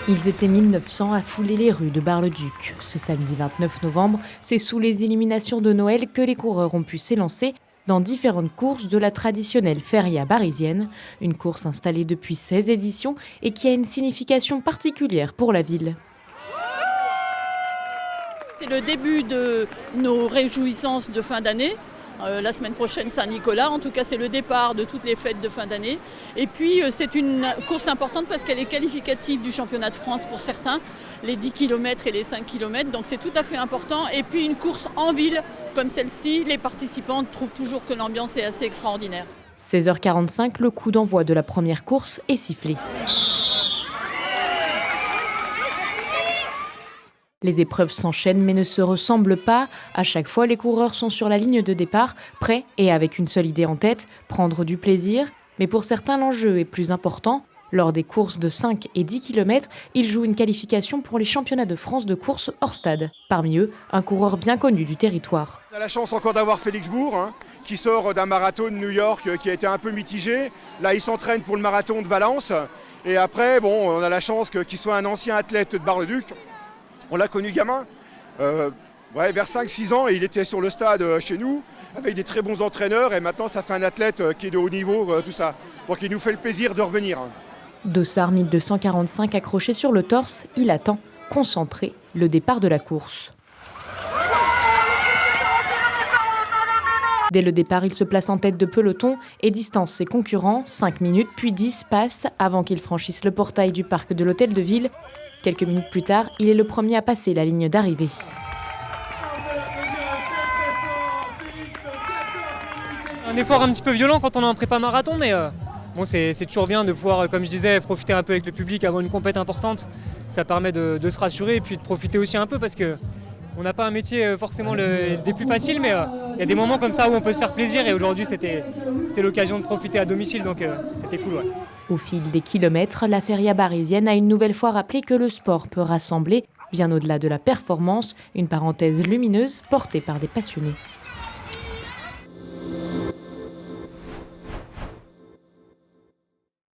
Ils étaient 1900 à fouler les rues de Bar-le-Duc. Ce samedi 29 novembre, c'est sous les illuminations de Noël que les coureurs ont pu s'élancer dans différentes courses de la traditionnelle feria barisienne, une course installée depuis 16 éditions et qui a une signification particulière pour la ville. C'est le début de nos réjouissances de fin d'année. La semaine prochaine, Saint-Nicolas. En tout cas, c'est le départ de toutes les fêtes de fin d'année. Et puis, c'est une course importante parce qu'elle est qualificative du championnat de France pour certains, les 10 km et les 5 km. Donc, c'est tout à fait important. Et puis, une course en ville comme celle-ci, les participants trouvent toujours que l'ambiance est assez extraordinaire. 16h45, le coup d'envoi de la première course est sifflé. Les épreuves s'enchaînent mais ne se ressemblent pas. À chaque fois, les coureurs sont sur la ligne de départ, prêts et avec une seule idée en tête, prendre du plaisir. Mais pour certains, l'enjeu est plus important. Lors des courses de 5 et 10 km, ils jouent une qualification pour les championnats de France de course hors stade. Parmi eux, un coureur bien connu du territoire. On a la chance encore d'avoir Félix Bourg, qui sort d'un marathon de New York qui a été un peu mitigé. Là, il s'entraîne pour le marathon de Valence. Et après, on a la chance qu'il soit un ancien athlète de Bar-le-Duc. On l'a connu gamin, vers 5-6 ans, et il était sur le stade chez nous, avec des très bons entraîneurs, et maintenant ça fait un athlète qui est de haut niveau, tout ça. Donc il nous fait le plaisir de revenir. Dossard 1245 accroché sur le torse, il attend, concentré, le départ de la course. Dès le départ, il se place en tête de peloton et distance ses concurrents, 5 minutes, puis 10 passent avant qu'il franchisse le portail du parc de l'Hôtel de Ville. Quelques minutes plus tard, il est le premier à passer la ligne d'arrivée. Un effort un petit peu violent quand on est en prépa marathon, mais c'est toujours bien de pouvoir, comme je disais, profiter un peu avec le public avant une compète importante. Ça permet de se rassurer et puis de profiter aussi un peu parce que on n'a pas un métier forcément des plus faciles, mais il y a des moments comme ça où on peut se faire plaisir et aujourd'hui c'était l'occasion de profiter à domicile, donc c'était cool. Ouais. Au fil des kilomètres, la feria barisienne a une nouvelle fois rappelé que le sport peut rassembler, bien au-delà de la performance, une parenthèse lumineuse portée par des passionnés.